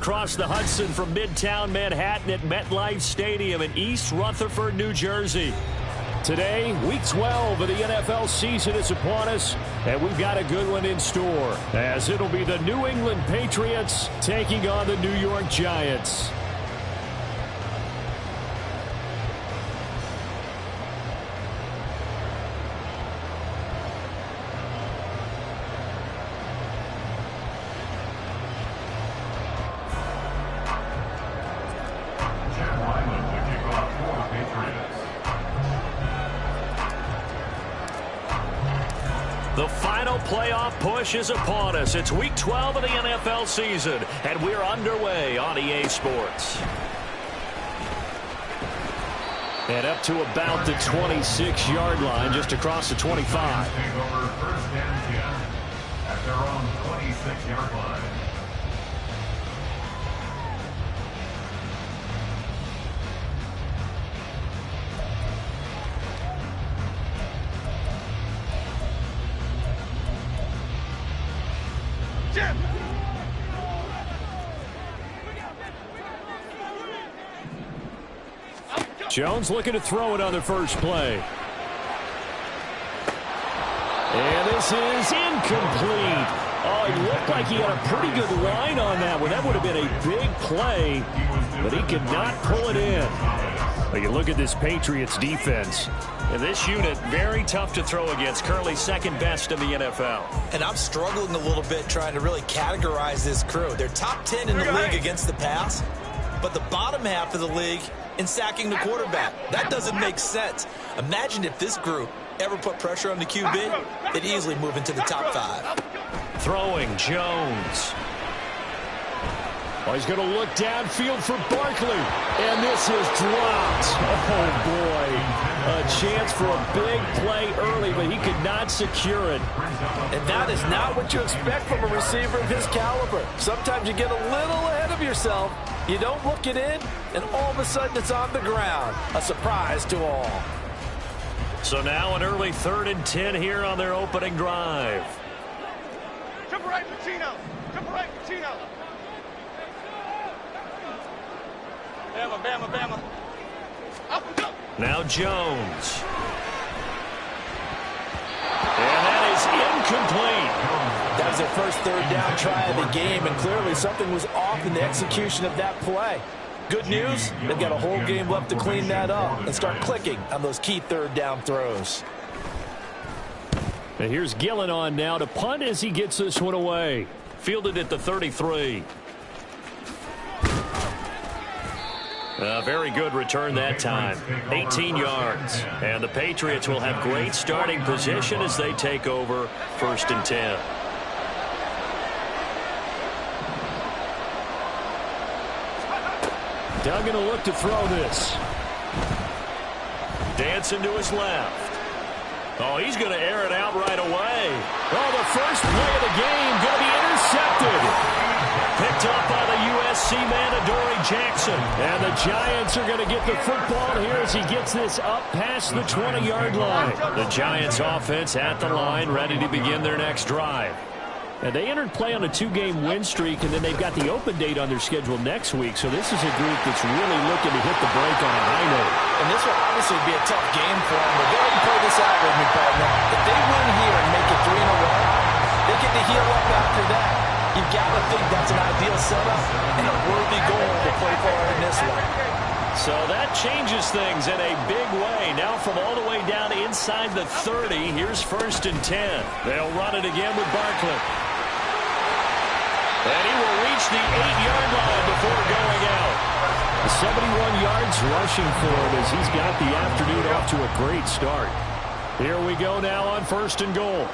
across the Hudson from Midtown Manhattan at MetLife Stadium in East Rutherford, New Jersey. Today, Week 12 of the NFL season is upon us, and we've got a good one in store, as it'll be the New England Patriots taking on the New York Giants. The final playoff push is upon us. It's Week 12 of the NFL season, and we're underway on EA Sports. And up to about the 26-yard line, just across the 25. Take over first and 10 at their own 26-yard line. Jones looking to throw it on the first play. And this is incomplete. Oh, it looked like he had a pretty good line on that one. That would have been a big play, but he could not pull it in. But you look at this Patriots defense. And this unit, very tough to throw against, currently second best in the NFL. And I'm struggling a little bit trying to really categorize this crew. They're top 10 in the league against the pass, but the bottom half of the league in sacking the quarterback. That doesn't make sense. Imagine if this group ever put pressure on the QB, they'd easily move into the top 5. Throwing Jones. Oh, he's going to look downfield for Barkley. And this is dropped. Oh, boy. A chance for a big play early, but he could not secure it. And that is not what you expect from a receiver of his caliber. Sometimes you get a little ahead of yourself. You don't look it in, and all of a sudden it's on the ground. A surprise to all. So now an early 3rd and 10 here on their opening drive. Triple right, Pacino. Triple right, Pacino. Bama, Bama, Bama. Up and go. Now Jones. And that is incomplete. That was their first 3rd down try of the game, and clearly something was off in the execution of that play. Good news, they've got a whole game left to clean that up and start clicking on those key 3rd down throws. And here's Gillen on now to punt as he gets this one away. Fielded at the 33. A very good return that time. 18 yards. And the Patriots will have great starting position as they take over 1st and 10. Doug going to look to throw this. Dancing to his left. Oh, he's going to air it out right away. Oh, the first play of the game going to be intercepted. Picked up by the USC man, Adoree Jackson. And the Giants are going to get the football here as he gets this up past the 20-yard line. The Giants offense at the line, ready to begin their next drive. And they entered play on a 2-game win streak, and then they've got the open date on their schedule next week. So this is a group that's really looking to hit the break on a high note. And this will obviously be a tough game for them. But go ahead and play this out with me, partner. If they win here and make it 3 in a row, they get to heal up after that. You've got to think that's an ideal setup and a worthy goal to play for in this one. So that changes things in a big way. Now from all the way down inside the 30, here's 1st and 10. They'll run it again with Barkley. And he will reach the 8-yard line before going out. 71 yards rushing for him as he's got the afternoon off to a great start. Here we go now on 1st and goal.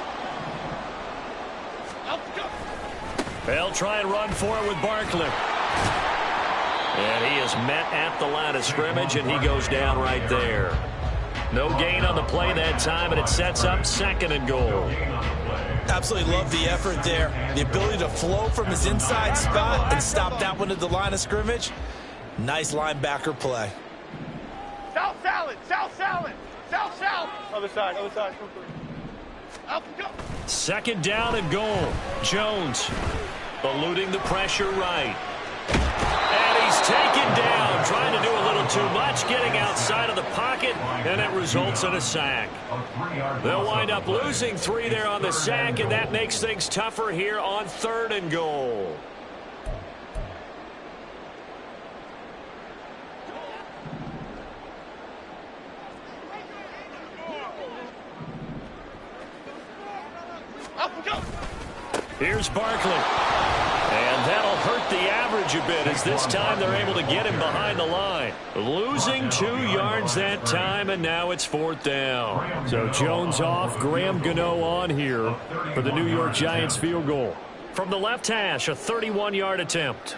They'll try and run for it with Barkley. And he is met at the line of scrimmage, and he goes down right there. No gain on the play that time, and it sets up 2nd and goal. Absolutely love the effort there. The ability to flow from his inside spot and stop that one at the line of scrimmage. Nice linebacker play. South salad, south salad, south south. Other side, other side. Up and go. 2nd down and goal. Jones eluding the pressure right. and it results in a sack. They'll wind up losing 3 there on the sack, and that makes things tougher here on 3rd and goal. Here's Barkley. And that'll hurt the average a bit as this time they're able to get him behind the line. Losing 2 yards that time, and now it's 4th down. So Jones off, Graham Gano on here for the New York Giants field goal. From the left hash, a 31-yard attempt.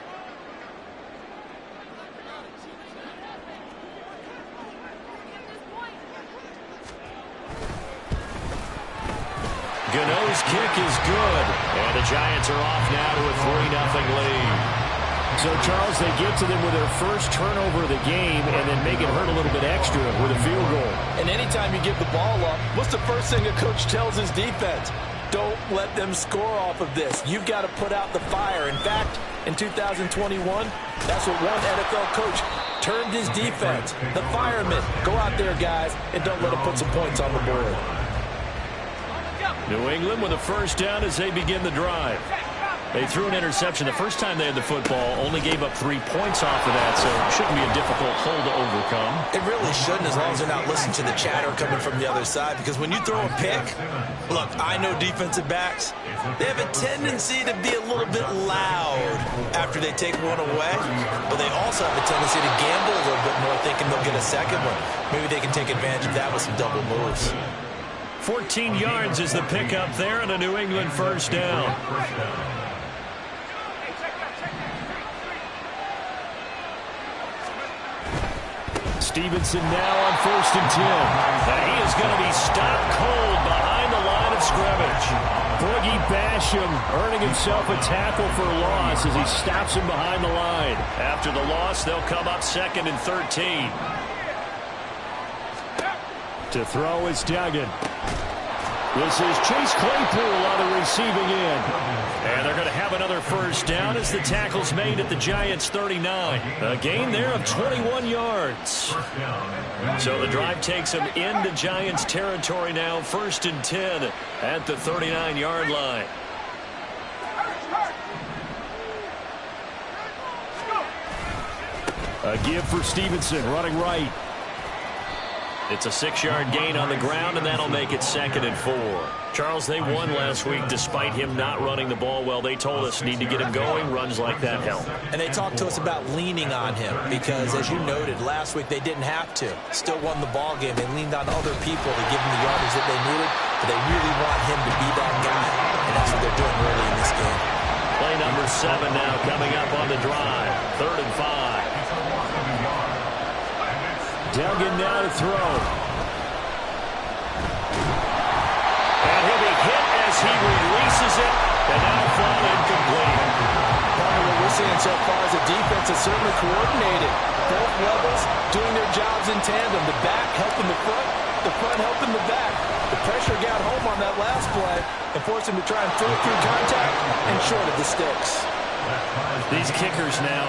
Gano's kick is good, and the Giants are off now to a 3-0 lead. So, Charles, they get to them with their first turnover of the game and then make it hurt a little bit extra with a field goal. And anytime you give the ball up, what's the first thing a coach tells his defense? Don't let them score off of this. You've got to put out the fire. In fact, in 2021, that's what one NFL coach termed his defense. The firemen. Go out there, guys, and don't let them put some points on the board. New England with a first down as they begin the drive. They threw an interception the first time they had the football, only gave up 3 points off of that, so it shouldn't be a difficult hole to overcome. It really shouldn't, as long as they're not listening to the chatter coming from the other side, because when you throw a pick, look, I know defensive backs, they have a tendency to be a little bit loud after they take one away, but they also have a tendency to gamble a little bit more, thinking they'll get a second one. Maybe they can take advantage of that with some double moves. 14 yards is the pickup there, and a New England first down. Stevenson now on 1st and 10. And he is going to be stopped cold behind the line of scrimmage. Boogie Basham earning himself a tackle for loss as he stops him behind the line. After the loss, they'll come up 2nd and 13. To throw is Duggan. This is Chase Claypool on the receiving end. And they're going to have another first down as the tackle's made at the Giants' 39. A gain there of 21 yards. So the drive takes them into Giants territory now. 1st and 10 at the 39-yard line. A give for Stevenson, running right. It's a 6-yard gain on the ground, and that'll make it 2nd and 4. Charles, they won last week despite him not running the ball well. They told us need to get him going. Runs like that help. And they talked to us about leaning on him because, as you noted, last week they didn't have to. Still won the ball game. They leaned on other people to give them the yardage that they needed, but they really want him to be that guy, and that's what they're doing early in this game. Play number 7 now coming up on the drive. 3rd and 5. Duggan now to throw. And he'll be hit as he releases it. And now fall incomplete. Part of what we're seeing so far is the defense is certainly coordinated. Both levels doing their jobs in tandem. The back helping the front helping the back. The pressure got home on that last play and forced him to try and throw through contact and short of the sticks. These kickers now,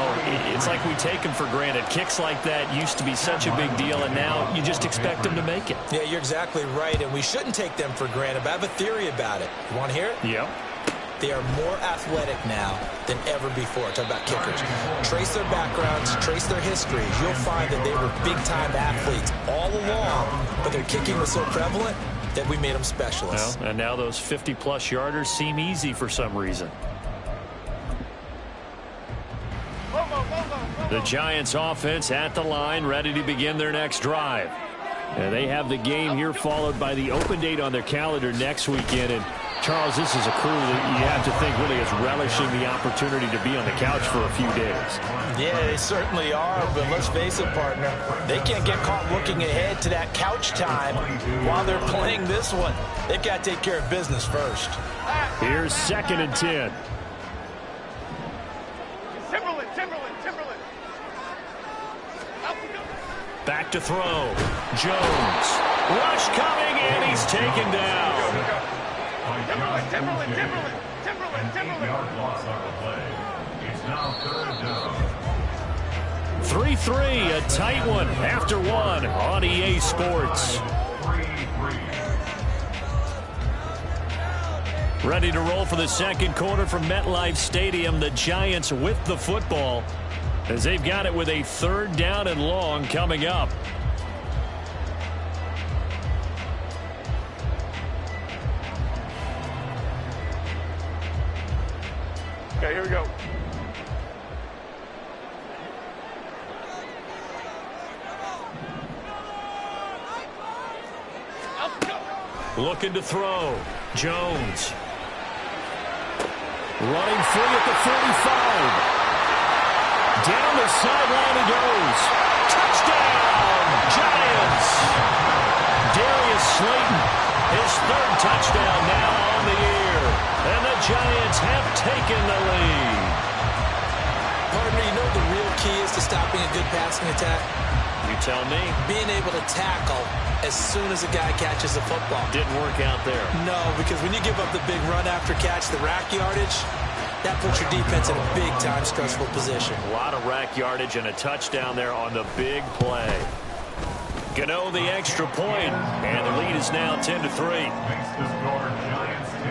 it's like we take them for granted. Kicks like that used to be such a big deal, and now you just expect them to make it. Yeah, you're exactly right, and we shouldn't take them for granted, but I have a theory about it. You want to hear it? Yep. They are more athletic now than ever before. Talk about kickers. Trace their backgrounds, trace their histories. You'll find that they were big-time athletes all along, but their kicking was so prevalent that we made them specialists. Well, and now those 50-plus yarders seem easy for some reason. The Giants offense at the line, ready to begin their next drive. And they have the game here followed by the open date on their calendar next weekend. And Charles, this is a crew that you have to think really is relishing the opportunity to be on the couch for a few days. Yeah, they certainly are, but let's face it, partner. They can't get caught looking ahead to that couch time while they're playing this one. They've got to take care of business first. Here's 2nd and 10. Timberland. Back to throw. Jones. Rush coming, and he's taken down. Timberland. 8-yard loss on the play. It's now 3rd down. 3-3, a tight one after one on EA Sports. Ready to roll for the second quarter from MetLife Stadium. The Giants with the football as they've got it with a 3rd down and long coming up. Okay, here we go. Looking to throw. Jones. Running free at the 45. Down the sideline he goes. Touchdown, Giants. Darius Slayton, his 3rd touchdown now on the year. And the Giants have taken the lead. Partner, you know the real key is to stopping a good passing attack? You tell me. Being able to tackle as soon as a guy catches the football. Didn't work out there. No, because when you give up the big run after catch, the rack yardage, that puts your defense in a big-time stressful position. A lot of rack yardage and a touchdown there on the big play. Gano the extra point, and the lead is now 10-3. Makes the score Giants 10.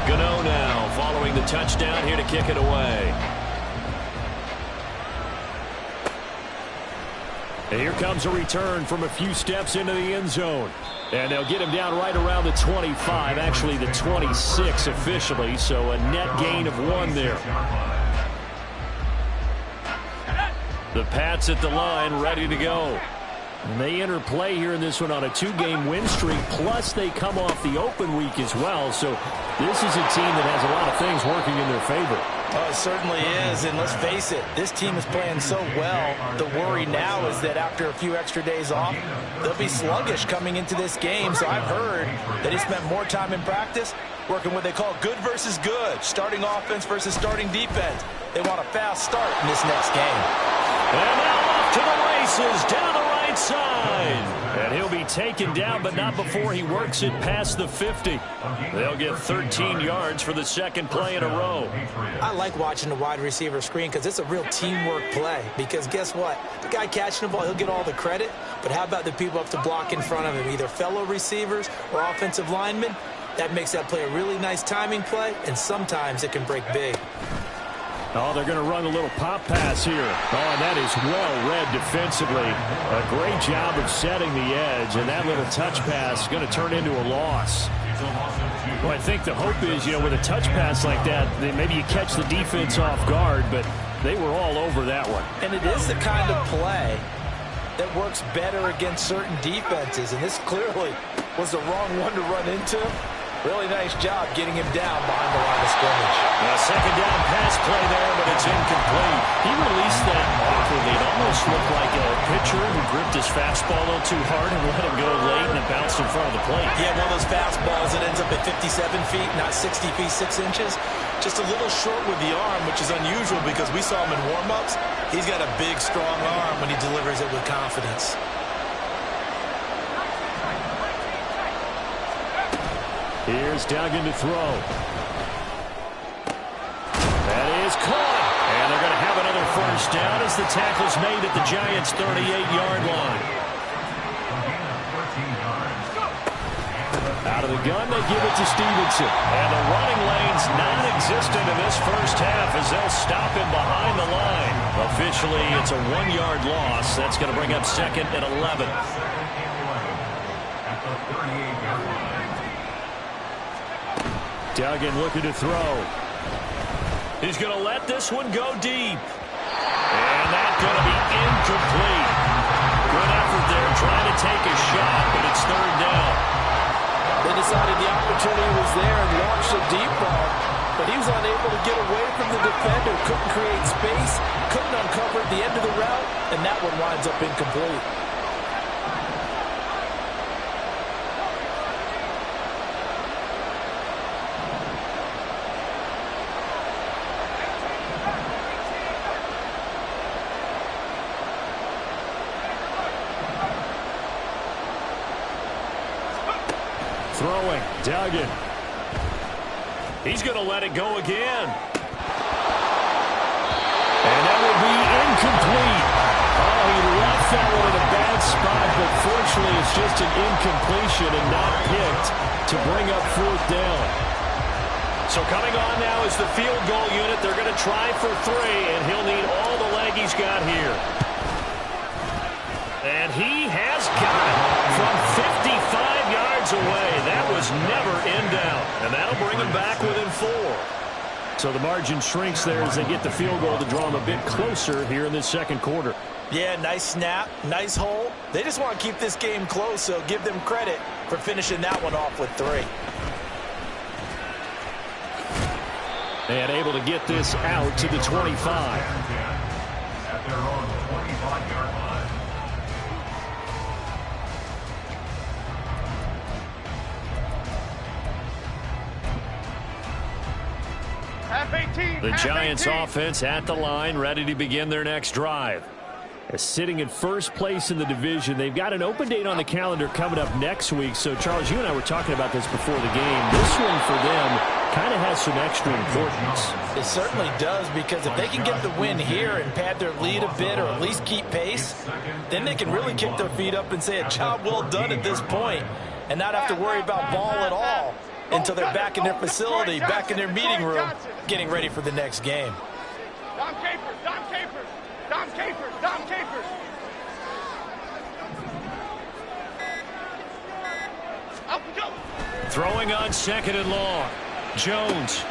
Gano now following the touchdown here to kick it away. And here comes a return from a few steps into the end zone. And they'll get him down right around the 25, actually the 26 officially, so a net gain of 1 there. The Pats at the line, ready to go. And they enter play here in this one on a 2-game win streak, plus they come off the open week as well. So this is a team that has a lot of things working in their favor. Oh, it certainly is, and let's face it, this team is playing so well. The worry now is that after a few extra days off, they'll be sluggish coming into this game. So I've heard that he spent more time in practice working what they call good versus good, starting offense versus starting defense. They want a fast start in this next game. And now off to the races, down the right side. And he'll be taken down, but not before he works it past the 50. They'll get 13 yards for the 2nd play in a row. I like watching the wide receiver screen because it's a real teamwork play. Because guess what? The guy catching the ball, he'll get all the credit. But how about the people up to block in front of him, either fellow receivers or offensive linemen? That makes that play a really nice timing play, and sometimes it can break big. Oh, they're going to run a little pop pass here. Oh, and that is well read defensively. A great job of setting the edge, and that little touch pass is going to turn into a loss. Well, I think the hope is, with a touch pass like that, maybe you catch the defense off guard, but they were all over that one. And it is the kind of play that works better against certain defenses, and this clearly was the wrong one to run into. Really nice job getting him down behind the line of scrimmage. A 2nd down pass play there, but it's incomplete. He released that awkwardly. It almost looked like a pitcher who gripped his fastball a little too hard and let him go late, and it bounced in front of the plate. Yeah, one of those fastballs that ends up at 57 feet, not 60 feet, 6 inches. Just a little short with the arm, which is unusual because we saw him in warm-ups. He's got a big, strong arm when he delivers it with confidence. Here's Duggan to throw. That is caught. And they're going to have another 1st down as the tackle's made at the Giants' 38-yard line. Out of the gun, they give it to Stevenson. And the running lane's non-existent in this 1st half as they'll stop him behind the line. Officially, it's a 1-yard loss. That's going to bring up 2nd and 11. Duggan looking to throw. He's going to let this one go deep. And that's going to be incomplete. Good effort there trying to take a shot, but it's 3rd down. They decided the opportunity was there and launched a deep ball, but he was unable to get away from the defender, couldn't create space, couldn't uncover the end of the route, and that one winds up incomplete. Throwing, Duggan. He's going to let it go again. And that will be incomplete. Oh, he left that one in a bad spot, but fortunately it's just an incompletion and not picked to bring up 4th down. So coming on now is the field goal unit. They're going to try for 3, and he'll need all the leg he's got here. And he has got it from 55 yards away. That was never in doubt, and that'll bring him back within 4. So the margin shrinks there as they get the field goal to draw them a bit closer here in this second quarter. Yeah, nice snap, nice hole. They just want to keep this game close, so give them credit for finishing that one off with 3. And able to get this out to the 25. At their own 25-yard line. Half 18. The half Giants 18. offense at the line, ready to begin their next drive. Sitting in first place in the division. They've got an open date on the calendar coming up next week. So, Charles, you and I were talking about this before the game. This one for them kind of has some extra importance. It certainly does, because if they can get the win here and pad their lead a bit or at least keep pace, then they can really kick their feet up and say a job well done at this point and not have to worry about ball at all until they're back in their facility, back in their meeting room, getting ready for the next game. Dom Capers, Dom Capers, Dom Capers, Dom Capers. Up we go. Throwing on 2nd and long. Jones.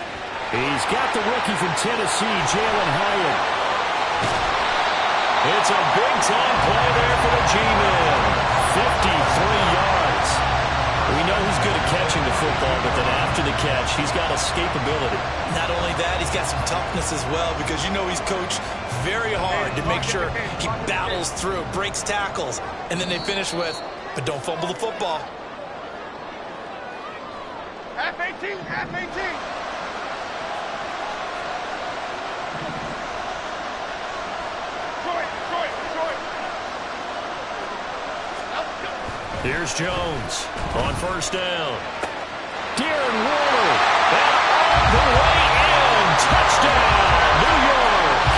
He's got the rookie from Tennessee, Jalen Hyatt. It's a big-time play there for the G-Men. 53 yards. We know he's good at catching the football, but then after the catch, he's got escapability. Not only that, he's got some toughness as well, because you know he's coached very hard to make sure he battles through, breaks tackles, and then they finish with, but don't fumble the football. Half 18, half 18. Detroit. Up we go. Here's Jones on 1st down. Darren Waller. And all the way in. Touchdown, New York.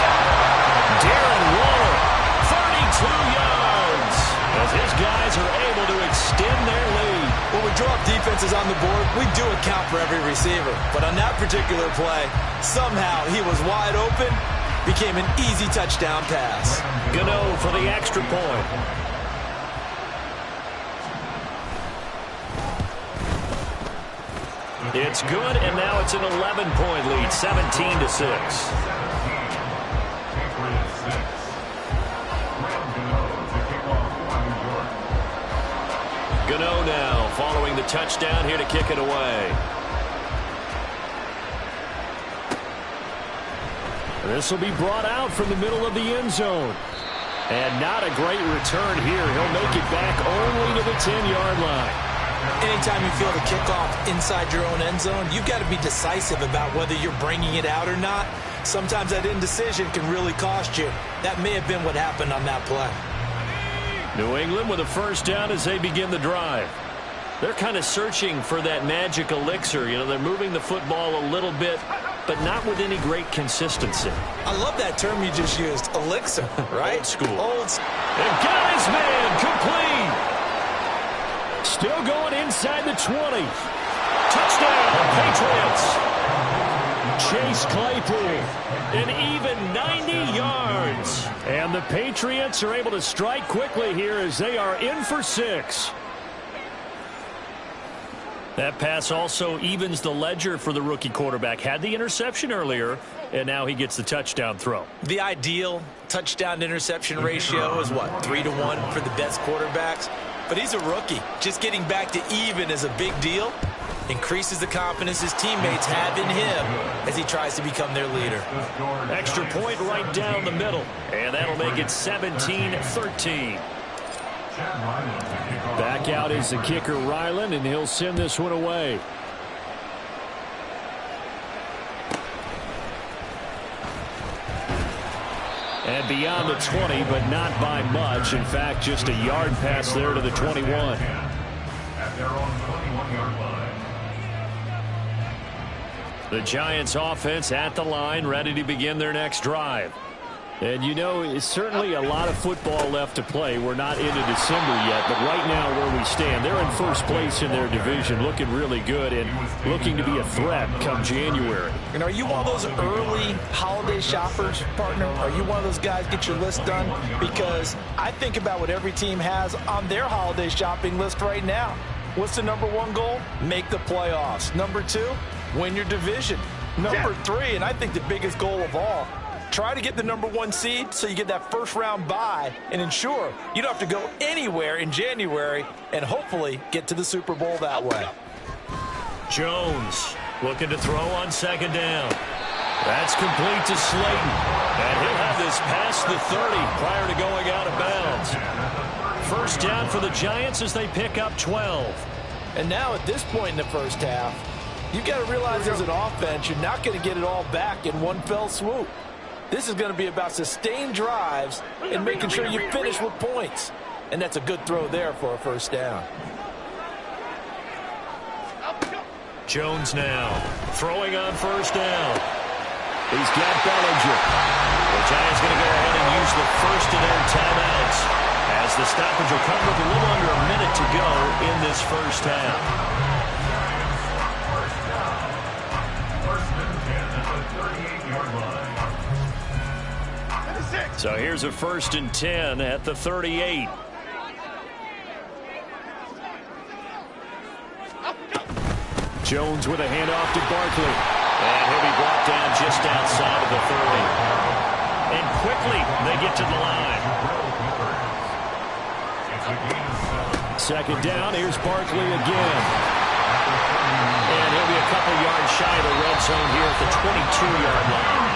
Darren Waller, 32 yards. As his guys are able to extend their lead. When we draw up defenses on the board, we do account for every receiver. But on that particular play, somehow he was wide open, became an easy touchdown pass. Gano for the extra point. It's good, and now it's an 11-point lead, 17-6. Gano now following the touchdown here to kick it away. This will be brought out from the middle of the end zone. And not a great return here. He'll make it back only to the 10-yard line. Anytime you feel the kickoff inside your own end zone, you've got to be decisive about whether you're bringing it out or not. Sometimes that indecision can really cost you. That may have been what happened on that play. New England with a 1st down as they begin the drive. They're kind of searching for that magic elixir. You know, they're moving the football a little bit, but not with any great consistency. I love that term you just used, elixir, right? Old school. And got his man complete. Still going inside the 20. Touchdown, Patriots. Chase Claypool, an even 90 yards. And the Patriots are able to strike quickly here as they are in for 6. That pass also evens the ledger for the rookie quarterback. Had the interception earlier, and now he gets the touchdown throw. The ideal touchdown-interception ratio is, what, 3-to-1 for the best quarterbacks? But he's a rookie. Just getting back to even is a big deal. Increases the confidence his teammates have in him as he tries to become their leader. Extra point right down the middle, and that'll make it 17-13. Back out is the kicker, Ryland, and he'll send this one away. And beyond the 20, but not by much. In fact, just a yard pass there to the 21. At their own 21-yard line. The Giants offense at the line, ready to begin their next drive. And you know, it's certainly a lot of football left to play. We're not into December yet, but right now where we stand, they're in first place in their division, looking really good and looking to be a threat come January. And are you one of those early holiday shoppers, partner? Are you one of those guys get your list done? Because I think about what every team has on their holiday shopping list right now. What's the number one goal? Make the playoffs. Number two, win your division. Number three, and I think the biggest goal of all, try to get the number one seed so you get that first round bye and ensure you don't have to go anywhere in January and hopefully get to the Super Bowl that way. Jones looking to throw on second down. That's complete to Slayton. And he'll have this past the 30 prior to going out of bounds. First down for the Giants as they pick up 12. And now at this point in the first half, you've got to realize as an offense, you're not going to get it all back in one fell swoop. This is going to be about sustained drives and making sure you finish with points. And that's a good throw there for a first down. Jones now throwing on first down. He's got Bellinger. The Giants going to go ahead and use the first of their timeouts as the stoppage will come with a little under a minute to go in this first half. First and 10 at the 38-yard line. So here's a first and 10 at the 38. Jones with a handoff to Barkley. And he'll be brought down just outside of the 30. And quickly they get to the line. Second down, here's Barkley again. And he'll be a couple yards shy of the red zone here at the 22-yard line.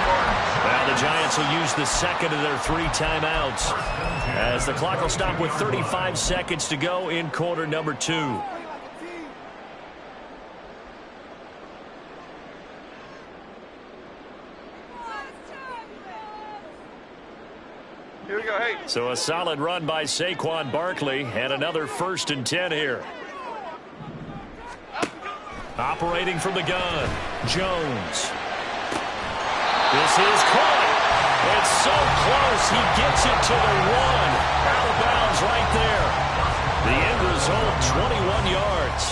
Now the Giants will use the second of their 3 timeouts as the clock will stop with 35 seconds to go in quarter number 2. Here we go, hey. So a solid run by Saquon Barkley and another first and 10 here. Operating from the gun, Jones. This is caught. It's so close. He gets it to the 1. Out of bounds right there. The end result, 21 yards.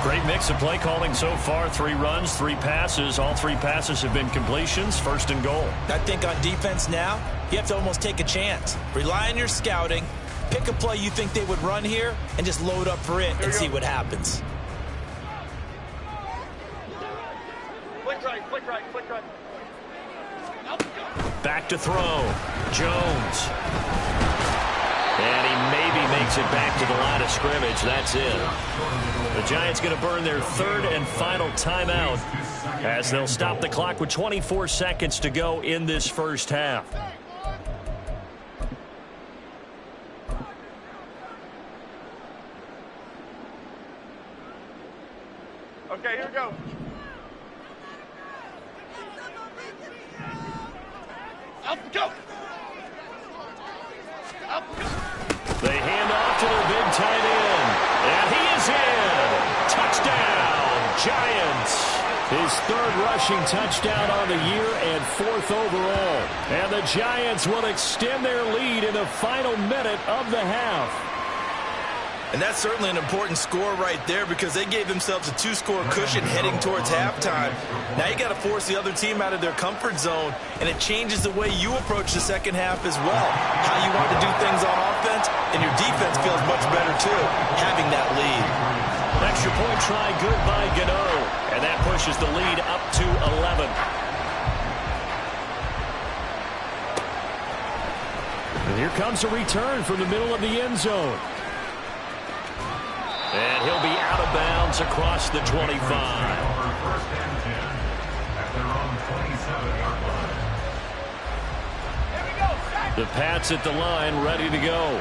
Great mix of play calling so far. 3 runs, 3 passes. All 3 passes have been completions. First and goal. I think on defense now, you have to almost take a chance. Rely on your scouting. Pick a play you think they would run here and just load up for it and see what happens. Flick right, flick right, flick right. Back to throw. Jones. And he maybe makes it back to the line of scrimmage. That's it. The Giants going to burn their 3rd and final timeout as they'll stop the clock with 24 seconds to go in this first half. Okay, here we go. Up, go. Up, go. They hand off to their big tight end. And he is in. Touchdown, Giants. His 3rd rushing touchdown on the year and 4th overall. And the Giants will extend their lead in the final minute of the half. And that's certainly an important score right there because they gave themselves a 2-score cushion heading towards halftime. Now you got to force the other team out of their comfort zone, and it changes the way you approach the second half as well. How you want to do things on offense, and your defense feels much better too, having that lead. Extra point try good by Gano, and that pushes the lead up to 11. And here comes a return from the middle of the end zone. And he'll be out of bounds across the 25. First and 10 at their own 27-yard line. The Pats at the line, ready to go.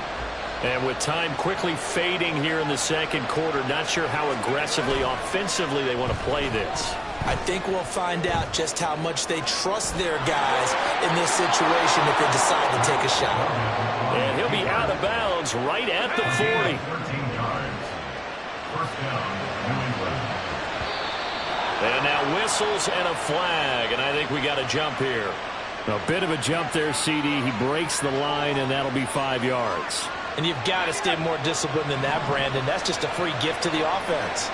And with time quickly fading here in the second quarter, not sure how aggressively, offensively they want to play this. I think we'll find out just how much they trust their guys in this situation if they decide to take a shot. And he'll be out of bounds right at the 40. 13 yards. First down, New England. And now whistles and a flag, and I think we got a jump here. A bit of a jump there, CD. He breaks the line, and that'll be 5 yards. And you've got to stay more disciplined than that, Brandon. That's just a free gift to the offense.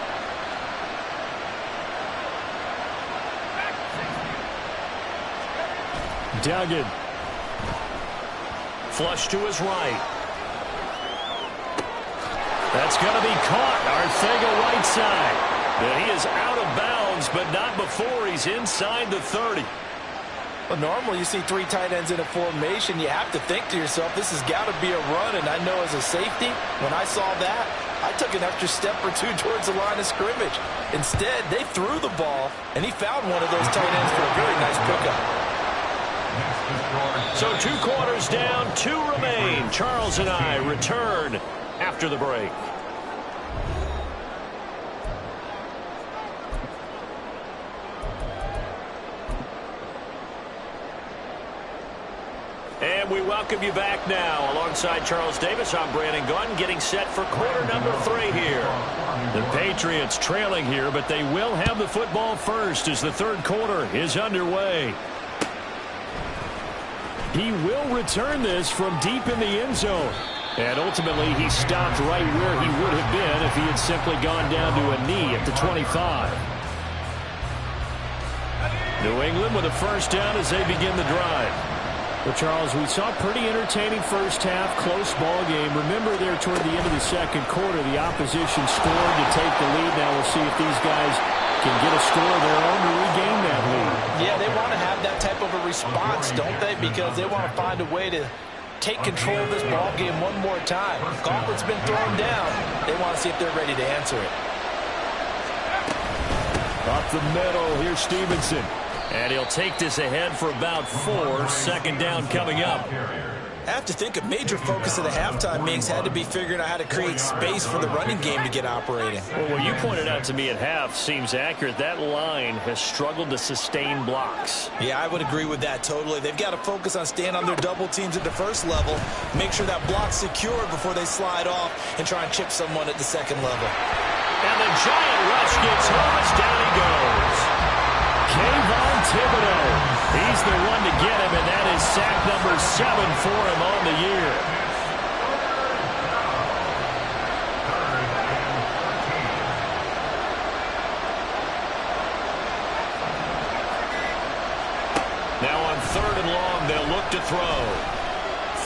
Duggan. Flush to his right. That's going to be caught. Arcega-Whiteside. And he is out of bounds, but not before he's inside the 30. Well, normally you see 3 tight ends in a formation. You have to think to yourself, this has got to be a run. And I know as a safety, when I saw that, I took an extra step or 2 towards the line of scrimmage. Instead, they threw the ball, and he found one of those tight ends for a very nice pickup. So 2 quarters down, 2 remain. Charles and I return after the break. And we welcome you back now. Alongside Charles Davis, I'm Brandon Gaudin, getting set for quarter number 3 here. The Patriots trailing here, but they will have the football first as the 3rd quarter is underway. He will return this from deep in the end zone. And ultimately, he stopped right where he would have been if he had simply gone down to a knee at the 25. New England with a first down as they begin the drive. Well, Charles, we saw a pretty entertaining first half, close ball game. Remember there toward the end of the 2nd quarter, the opposition scored to take the lead. Now we'll see if these guys can get a score of their own to regain that lead. Yeah, they want to have that type of a response, don't they? Because they want to find a way to take control of this ball game one more time. Gauntlet's been thrown down. They want to see if they're ready to answer it. Up the middle, here's Stevenson. And he'll take this ahead for about 4. 2nd down coming up. I have to think a major focus of the halftime mix had to be figuring out how to create space for the running game to get operating. Well, what you pointed out to me at half seems accurate. That line has struggled to sustain blocks. Yeah, I would agree with that totally. They've got to focus on staying on their double teams at the 1st level, make sure that block's secure before they slide off and try and chip someone at the 2nd level. And the giant rush gets home as down he goes. Kayvon Thibodeaux. He's the one to get him, and that is sack number 7 for him on the year. Now on 3rd and long, they'll look to throw.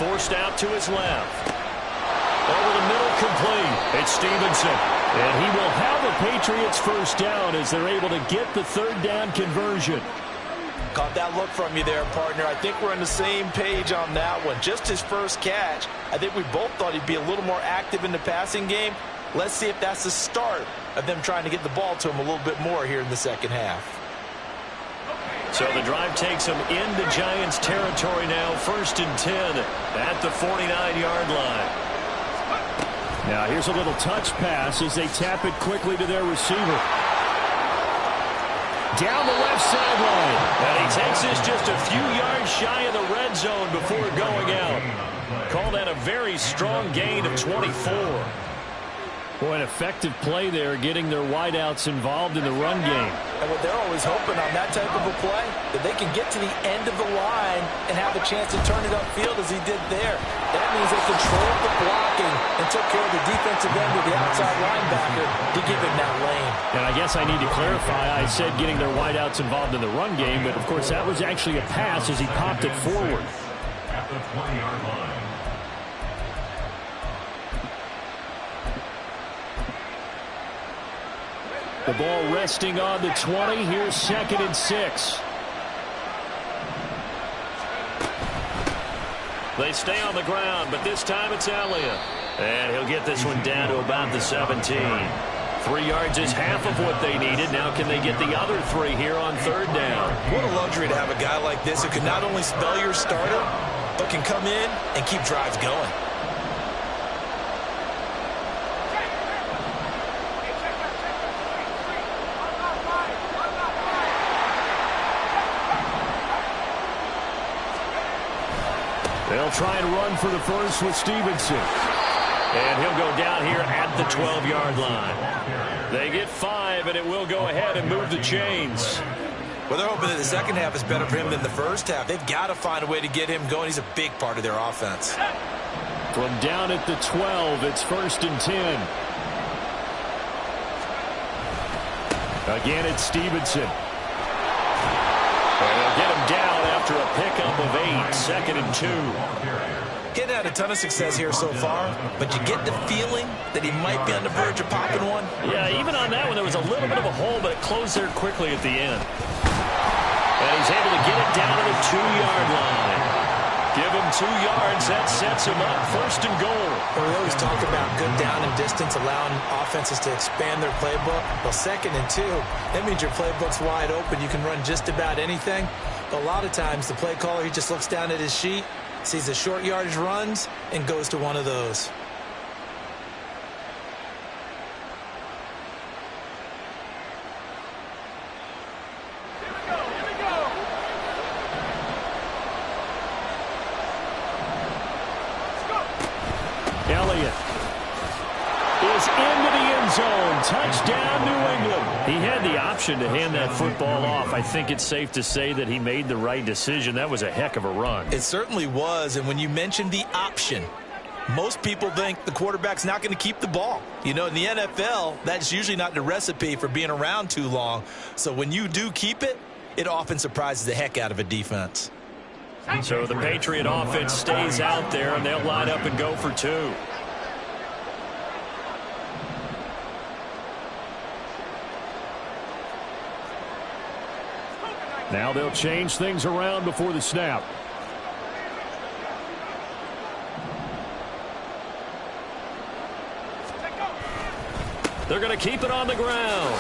Forced out to his left. Over the middle, complete. It's Stevenson. And he will have the Patriots first down as they're able to get the 3rd down conversion. Caught that look from you there, partner. I think we're on the same page on that one. Just his first catch. I think we both thought he'd be a little more active in the passing game. Let's see if that's the start of them trying to get the ball to him a little bit more here in the 2nd half. So the drive takes them into Giants territory now. 1st and 10 at the 49-yard line. Now here's a little touch pass as they tap it quickly to their receiver. Down the left sideline. And he takes this just a few yards shy of the red zone before going out. Call that a very strong gain of 24. Boy, an effective play there, getting their wideouts involved in the run game. And what they're always hoping on that type of a play, that they can get to the end of the line and have a chance to turn it upfield as he did there. That means they controlled the blocking and took care of the defensive end with the outside linebacker to give him that lane. And I guess I need to clarify, I said getting their wideouts involved in the run game, but of course that was actually a pass as he popped it forward. At the 20-yard line. The ball resting on the 20. Here's 2nd and 6. They stay on the ground, but this time it's Elliott. And he'll get this one down to about the 17. 3 yards is half of what they needed. Now can they get the other 3 here on 3rd down? What a luxury to have a guy like this who can not only spell your starter, but can come in and keep drives going. They'll try and run for the first with Stevenson. And he'll go down here at the 12-yard line. They get 5 drive, and it will go ahead and move the chains. Well, they're hoping that the second half is better for him than the first half. They've got to find a way to get him going. He's a big part of their offense. From down at the 12, it's 1st and 10. Again, it's Stevenson. And they'll get him down after a pickup of 8, 2nd and 2. He hadn't had a ton of success here so far, but you get the feeling that he might be on the verge of popping one. Yeah, even on that one, there was a little bit of a hole, but it closed there quickly at the end. And he's able to get it down to the 2-yard line. Give him 2 yards. That sets him up 1st and goal. Well, we always talk about good down and distance, allowing offenses to expand their playbook. Well, 2nd and 2, that means your playbook's wide open. You can run just about anything. But a lot of times, the play caller, he just looks down at his sheet, sees the short yardage runs, and goes to one of those. Elliott is into the end zone. Touchdown, New England. He had the option to hand that football off. I think it's safe to say that he made the right decision. That was a heck of a run. It certainly was, and when you mentioned the option, most people think the quarterback's not going to keep the ball. You know, in the NFL, that's usually not the recipe for being around too long. So when you do keep it, it often surprises the heck out of a defense. So the Patriot offense stays out there, and they'll line up and go for 2. Now they'll change things around before the snap. They're going to keep it on the ground.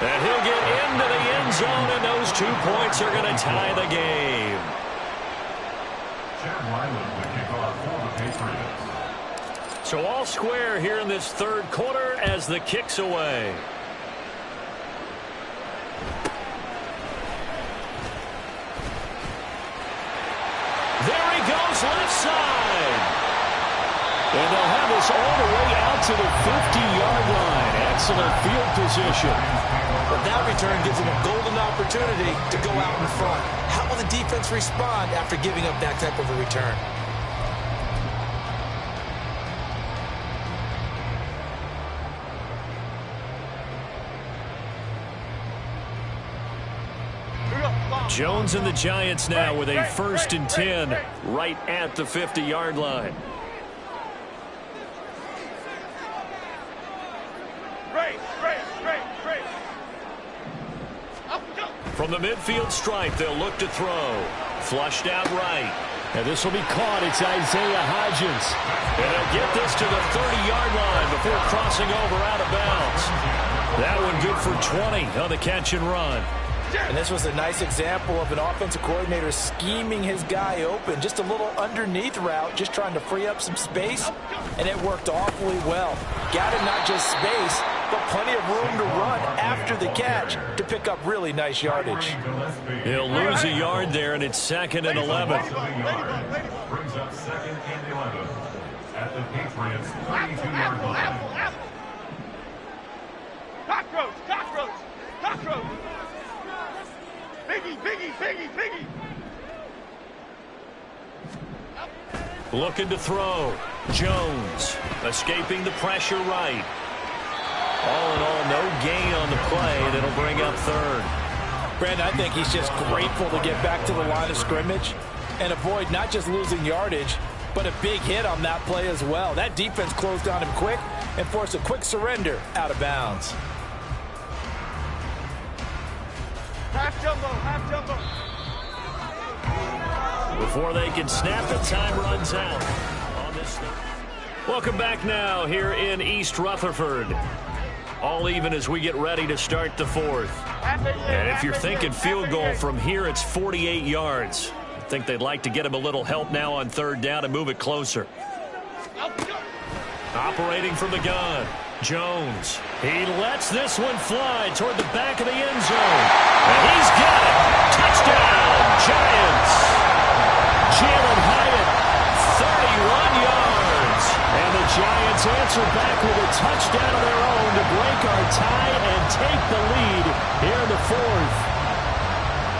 And he'll get into the end zone, and those 2 points are going to tie the game. Chad Ryland, the kickoff for the Patriots. So all square here in this 3rd quarter as the kick's away. There he goes, left side. And they'll have us all the way out to the 50-yard line. Excellent field position. But that return gives them a golden opportunity to go out in front. How will the defense respond after giving up that type of a return? Jones and the Giants now with a 1st and 10 right at the 50-yard line. From the midfield stripe, they'll look to throw. Flushed out right. And this will be caught. It's Isaiah Hodgins. And he'll get this to the 30-yard line before crossing over out of bounds. That one good for 20 on the catch and run. And this was a nice example of an offensive coordinator scheming his guy open. Just a little underneath route, just trying to free up some space, and it worked awfully well. Got him not just space, but plenty of room to run after the catch to pick up really nice yardage. He'll lose a yard there, and it's 2nd and 11. Brings up 2nd and 11 at the Patriots 32-yard line. Cockroach, cockroach, cockroach. Biggie, biggie, biggie, biggie. Looking to throw. Jones escaping the pressure right. All in all, no gain on the play, and it'll bring up 3rd. Brandon, I think he's just grateful to get back to the line of scrimmage and avoid not just losing yardage, but a big hit on that play as well. That defense closed on him quick and forced a quick surrender out of bounds. Half jumbo, half jumbo. Before they can snap it, time runs out on this thing. Welcome back now here in East Rutherford. All even as we get ready to start the 4th. And if you're thinking field goal from here, it's 48 yards. I think they'd like to get him a little help now on 3rd down and move it closer. Operating from the gun, Jones. He lets this one fly toward the back of the end zone. And he's got it. Touchdown, Giants. Jalen Hyatt, 31 yards. And the Giants answer back with a touchdown of their own to break our tie and take the lead here in the fourth.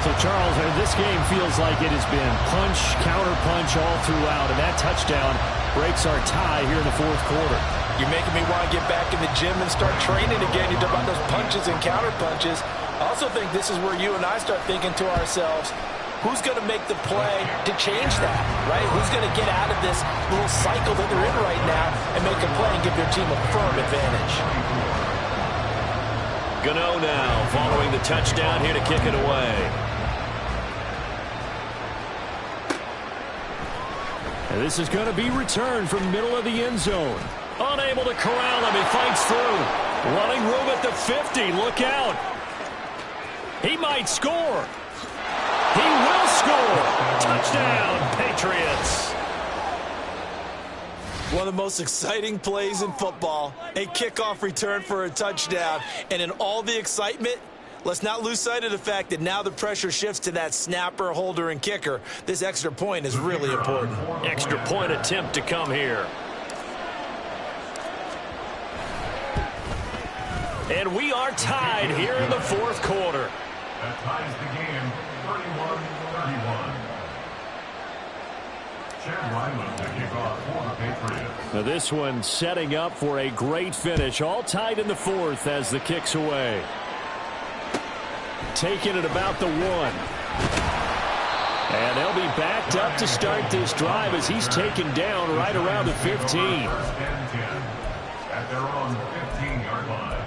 So, Charles, this game feels like it has been punch, counter-punch all throughout, and that touchdown breaks our tie here in the fourth quarter. You're making me want to get back in the gym and start training again. You talk about those punches and counter-punches. I also think this is where you and I start thinking to ourselves, who's going to make the play to change that, right? Who's going to get out of this little cycle that they're in right now and make a play and give their team a firm advantage? Gano now following the touchdown here to kick it away. And this is going to be returned from the middle of the end zone. Unable to corral him. He fights through. Running room at the 50. Look out. He might score. He will score. Touchdown, Patriots. One of the most exciting plays in football, a kickoff return for a touchdown. And in all the excitement, let's not lose sight of the fact that now the pressure shifts to that snapper, holder, and kicker. This extra point is really important. Extra point attempt to come here. And we are tied here in the fourth quarter. That ties the game 31-31. Chad Ryland to kick off for the Patriots. Now this one setting up for a great finish. All tied in the fourth as the kick's away. Taking it about the 1. And they'll be backed up to start this drive as he's taken down right around the 15. First and 10 at their own 15-yard line.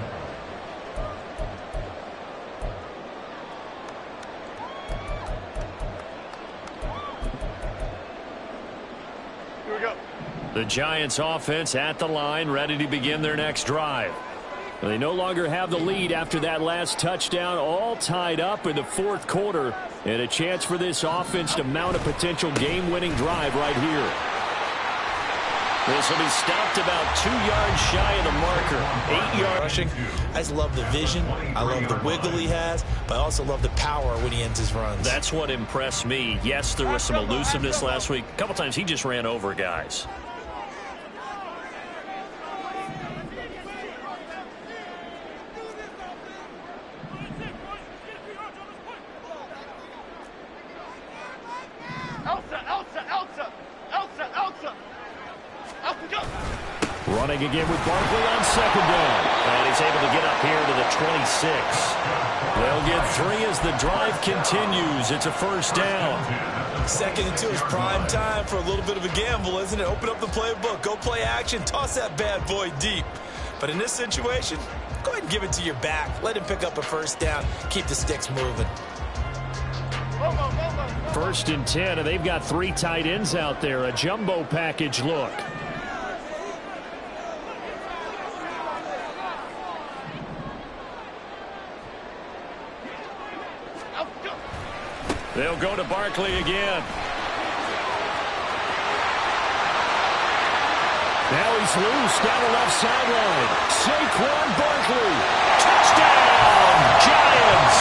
Here we go. The Giants offense at the line, ready to begin their next drive. They no longer have the lead after that last touchdown, all tied up in the fourth quarter, and a chance for this offense to mount a potential game-winning drive right here. This will be stopped about 2 yards shy of the marker. 8 yards Rushing. I just love the vision. I love the wiggle he has, but I also love the power when he ends his runs. That's what impressed me. Yes, there was some elusiveness last week. A couple times he just ran over guys. Running again with Barkley on second down. And he's able to get up here to the 26. They'll get 3 as the drive continues. It's a first down. 2nd and 2 is prime time for a little bit of a gamble, isn't it? Open up the playbook. Go play action. Toss that bad boy deep. But in this situation, go ahead and give it to your back. Let him pick up a first down. Keep the sticks moving. 1st and 10, and they've got 3 tight ends out there. A jumbo package look. They'll go to Barkley again. Now he's loose down the left sideline. Saquon Barkley. Touchdown, Giants.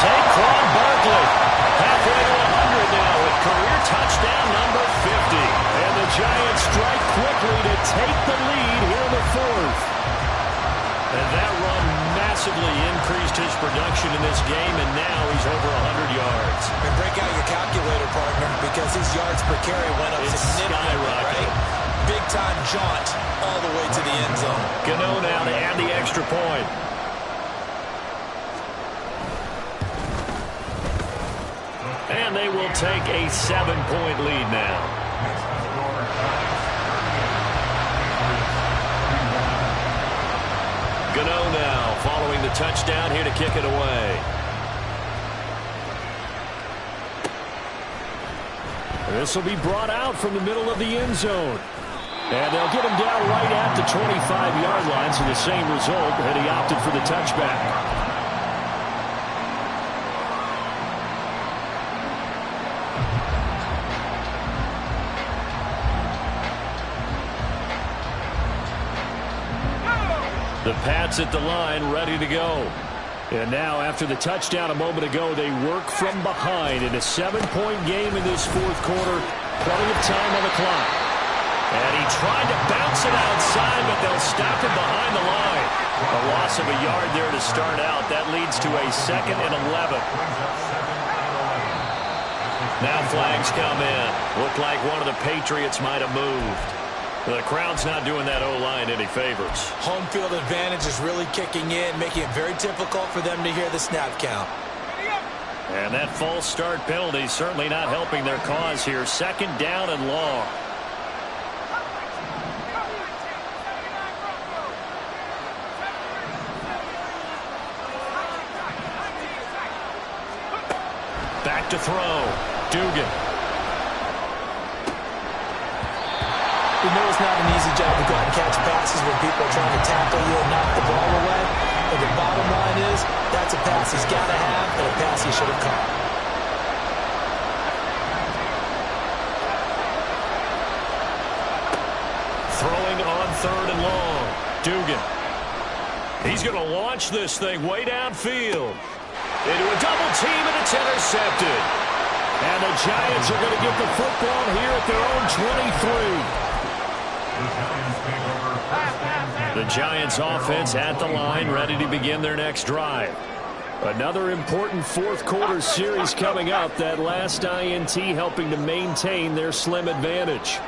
Saquon Barkley. Halfway to 100 now with career touchdown number 50. And the Giants strike quickly to take the lead here in the fourth. And that run massively increased his production in this game, and now he's over 100 yards. And break out your calculator, partner, because his yards per carry went up significantly, right? Big-time jaunt all the way to the end zone. Gano now to add the extra point. And they will take a 7-point lead now. Gano now following the touchdown here to kick it away. This will be brought out from the middle of the end zone. And they'll get him down right at the 25-yard line, so the same result, and he opted for the touchback. The Pats at the line, ready to go. And now, after the touchdown a moment ago, they work from behind in a 7-point game in this fourth quarter. Plenty of time on the clock. And he tried to bounce it outside, but they'll stop him behind the line. A loss of a yard there to start out. That leads to a 2nd and 11. Now flags come in. Looked like one of the Patriots might have moved. The crowd's not doing that O-line any favors. Home field advantage is really kicking in, making it very difficult for them to hear the snap count. And that false start penalty certainly not helping their cause here. 2nd down and long. Back to throw. Dugan. You know it's not an easy job to go out and catch passes when people are trying to tackle you and knock the ball away. But the bottom line is, that's a pass he's got to have and a pass he should have caught. Throwing on 3rd and long. Dugan. He's going to launch this thing way downfield. Into a double team, and it's intercepted. And the Giants are going to get the football here at their own 23. The Giants offense at the line, ready to begin their next drive. Another important 4th quarter series coming up. That last INT helping to maintain their slim advantage.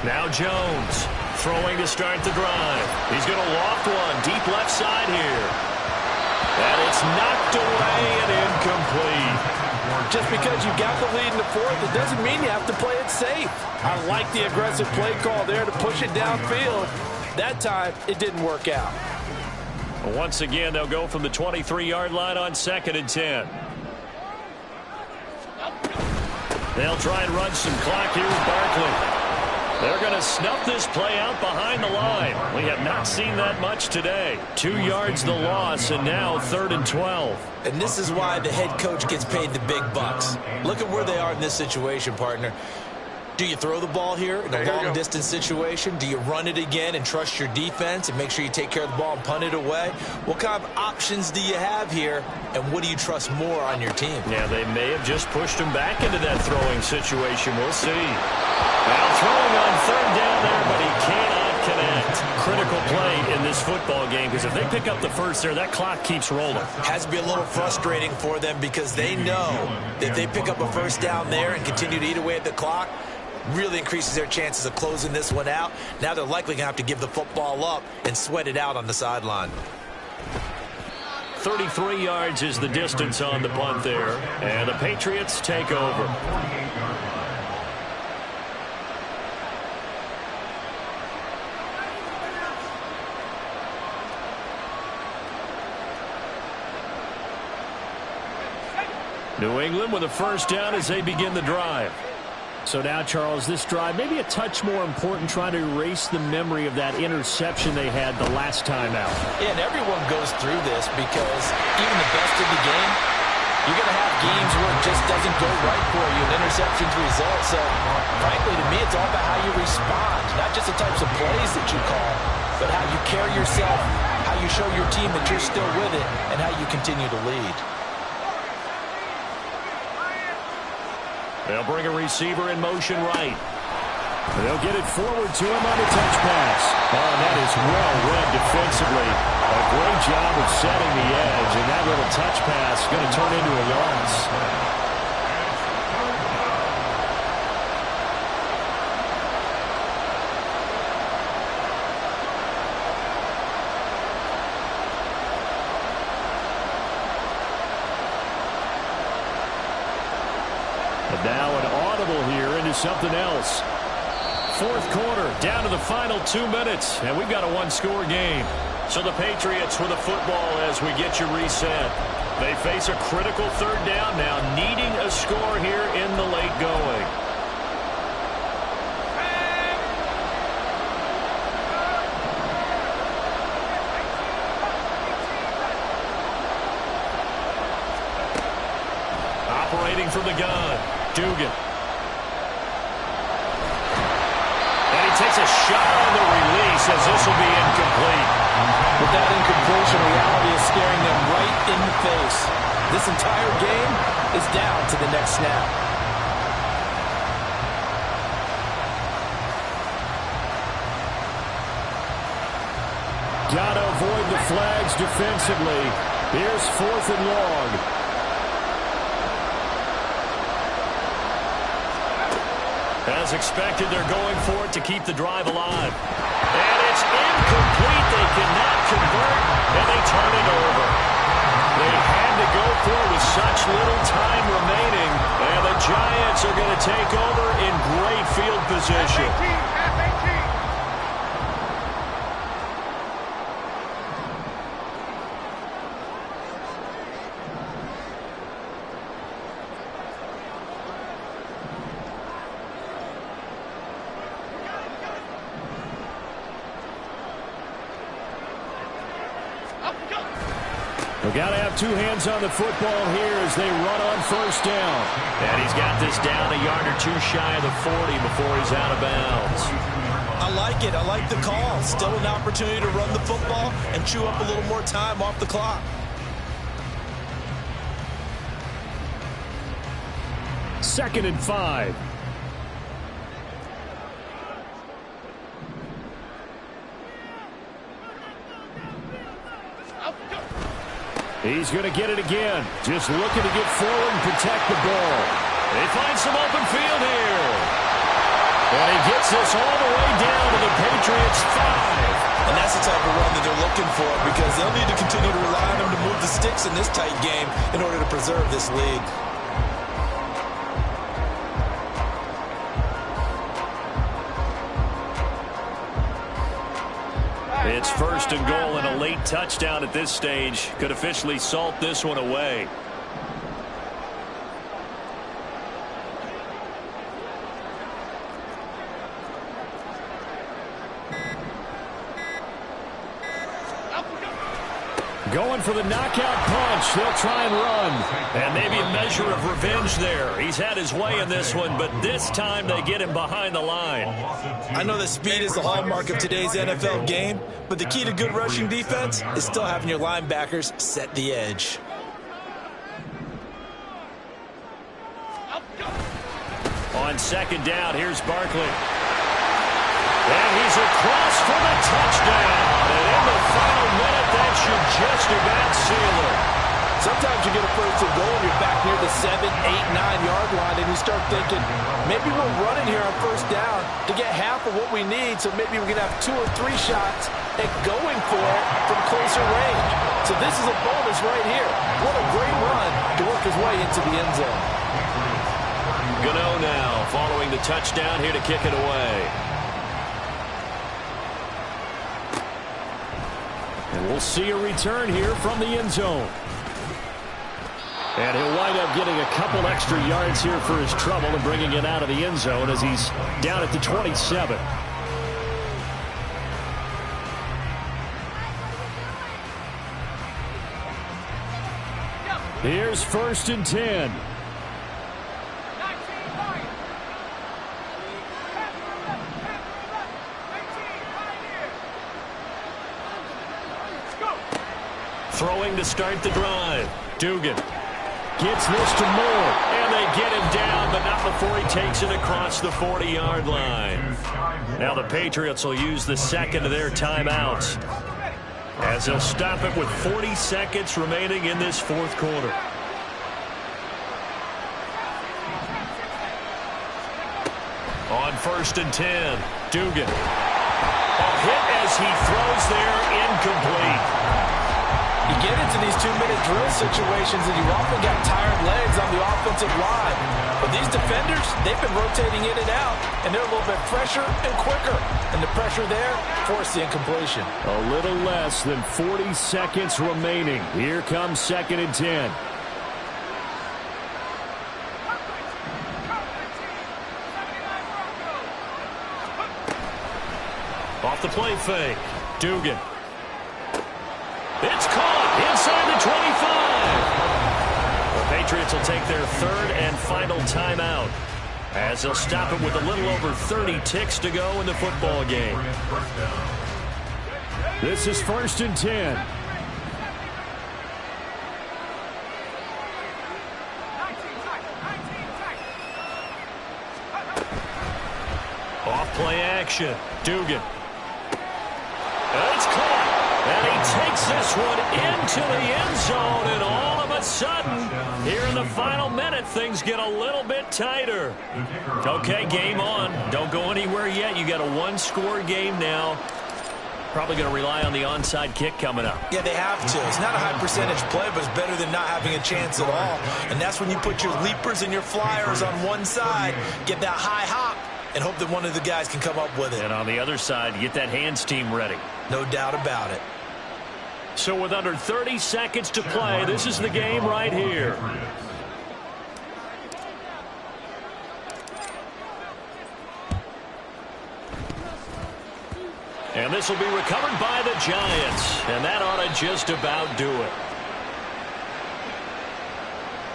Now Jones throwing to start the drive. He's going to loft one deep left side here. And it's knocked away and incomplete. Just because you got the lead in the 4th, it doesn't mean you have to play it safe. I like the aggressive play call there to push it downfield. That time, it didn't work out. Once again, they'll go from the 23-yard line on 2nd and 10. They'll try and run some clock here with Barkley. They're going to snuff this play out behind the line. We have not seen that much today. 2 yards the loss, and now 3rd and 12. And this is why the head coach gets paid the big bucks. Look at where they are in this situation, partner. Do you throw the ball here in a long-distance situation? Do you run it again and trust your defense and make sure you take care of the ball and punt it away? What kind of options do you have here, and what do you trust more on your team? Yeah, they may have just pushed him back into that throwing situation. We'll see. Now throwing on 3rd down there, but he cannot connect. Critical play in this football game, because if they pick up the first there, that clock keeps rolling. Has to be a little frustrating for them because they know that if they pick up a first down there and continue to eat away at the clock, really increases their chances of closing this one out. Now they're likely going to have to give the football up and sweat it out on the sideline. 33 yards is the distance on the punt there, and the Patriots take over. New England with a first down as they begin the drive. So now, Charles, this drive may be a touch more important, trying to erase the memory of that interception they had the last time out. Yeah, and everyone goes through this because even the best of the game, you're going to have games where it just doesn't go right for you, and interceptions result. So, frankly, to me, it's all about how you respond, not just the types of plays that you call, but how you carry yourself, how you show your team that you're still with it, and how you continue to lead. They'll bring a receiver in motion right. They'll get it forward to him on the touch pass. Oh, that is well read defensively. A great job of setting the edge, and that little touch pass is going to turn into a loss. Now an audible here into something else. 4th quarter, down to the final 2 minutes, and we've got a 1-score game. So the Patriots with the football as we get you reset. They face a critical 3rd down now, needing a score here in the late going. Operating from the gun. Dugan. And he takes a shot on the release as this will be incomplete. With that incompletion, reality is staring them right in the face. This entire game is down to the next snap. got to avoid the flags defensively. Here's 4th and long. As expected, they're going for it to keep the drive alive. And it's incomplete. They cannot convert, and they turn it over. They had to go for it with such little time remaining, and the Giants are going to take over in great field position. We've got to have 2 hands on the football here as they run on 1st down. And he's got this down a yard or 2 shy of the 40 before he's out of bounds. I like it. I like the call. Still an opportunity to run the football and chew up a little more time off the clock. Second and 5. He's going to get it again. Just looking to get forward and protect the ball. They find some open field here. And he gets this all the way down to the Patriots' 5. And that's the type of run that they're looking for because they'll need to continue to rely on him to move the sticks in this tight game in order to preserve this lead. It's 1st and goal, and a late touchdown at this stage could officially salt this one away. Going for the knockout punch. They'll try and run. And maybe a measure of revenge there. He's had his way in this one, but this time they get him behind the line. I know that speed is the hallmark of today's NFL game, but the key to good rushing defense is still having your linebackers set the edge. On 2nd down, here's Barkley. And he's across for the touchdown. And in the final minute, that should just about seal it. Sometimes you get a 1st and goal and you're back near the 7, 8, 9-yard line, and you start thinking, maybe we'll run it here on 1st down to get half of what we need, so maybe we can have 2 or 3 shots at going for it from closer range. So this is a bonus right here. What a great run to work his way into the end zone. Gano now following the touchdown here to kick it away. And we'll see a return here from the end zone. And he'll wind up getting a couple extra yards here for his trouble and bringing it out of the end zone as he's down at the 27. Here's 1st and 10. Throwing to start the drive. Dugan gets this to Moore. And they get him down, but not before he takes it across the 40-yard line. Now the Patriots will use the 2nd of their timeouts, as they'll stop it with 40 seconds remaining in this 4th quarter. On 1st and 10, Dugan. A hit as he throws there, incomplete. You get into these 2-minute drill situations and you've often got tired legs on the offensive line. But these defenders, they've been rotating in and out, and they're a little bit fresher and quicker. And the pressure there forced the incompletion. A little less than 40 seconds remaining. Here comes 2nd and 10. Off the play fake. Dugan. It's caught inside the 25. The Patriots will take their 3rd and final timeout, as they'll stop it with a little over 30 ticks to go in the football game. This is 1st and 10. Off play action. Dugan. It's caught. takes this one into the end zone, and all of a sudden, here in the final minute, things get a little bit tighter. Okay, game on. Don't go anywhere yet. You got a one-score game now. Probably going to rely on the onside kick coming up. Yeah, they have to. It's not a high percentage play, but it's better than not having a chance at all. And that's when you put your leapers and your flyers on one side, get that high hop, and hope that one of the guys can come up with it. And on the other side, get that hands team ready. No doubt about it. So with under 30 seconds to play, this is the game right here. And this will be recovered by the Giants. And that ought to just about do it.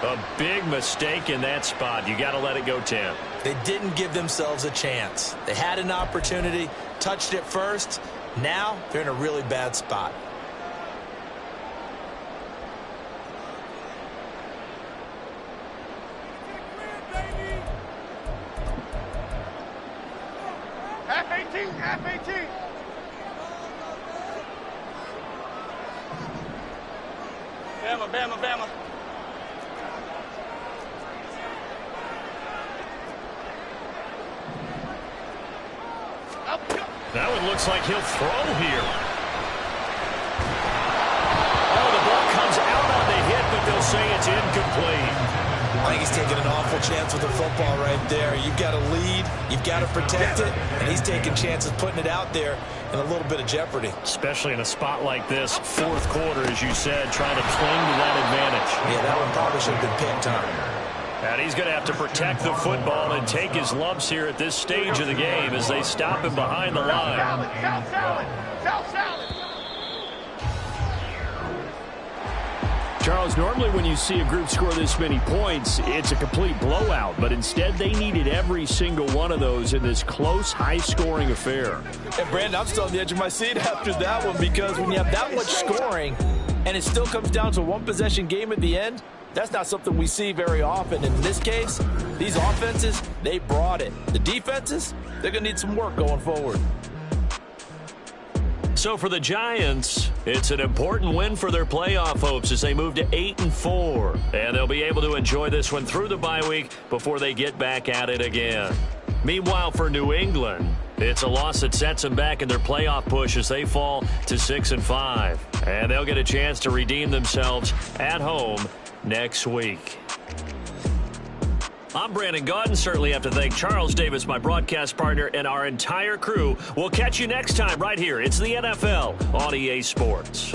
A big mistake in that spot. You got to let it go 10. They didn't give themselves a chance. They had an opportunity, touched it first. Now they're in a really bad spot. F-18, F-18. Bama, Bama, Bama. That one looks like he'll throw here. Oh, the ball comes out on the hit, but they'll say it's incomplete. I think he's taking an awful chance with the football right there. You've got to lead, you've got to protect it, and he's taking chances putting it out there in a little bit of jeopardy. Especially in a spot like this, fourth quarter, as you said, trying to cling to that advantage. Yeah, that one probably should have been picked on. And he's going to have to protect the football and take his lumps here at this stage of the game as they stop him behind the line. South salad, South salad. Charles, normally when you see a group score this many points, it's a complete blowout. But instead, they needed every single one of those in this close, high-scoring affair. And, Brandon, I'm still on the edge of my seat after that one because when you have that much scoring and it still comes down to a one-possession game at the end, that's not something we see very often. In this case, these offenses, they brought it. The defenses, they're going to need some work going forward. So for the Giants, it's an important win for their playoff hopes as they move to 8-4. And they'll be able to enjoy this one through the bye week before they get back at it again. Meanwhile, for New England, it's a loss that sets them back in their playoff push as they fall to 6-5. And they'll get a chance to redeem themselves at home next week. I'm Brandon Gaudin. Certainly have to thank Charles Davis, my broadcast partner, and our entire crew. We'll catch you next time right here. It's the NFL on EA Sports.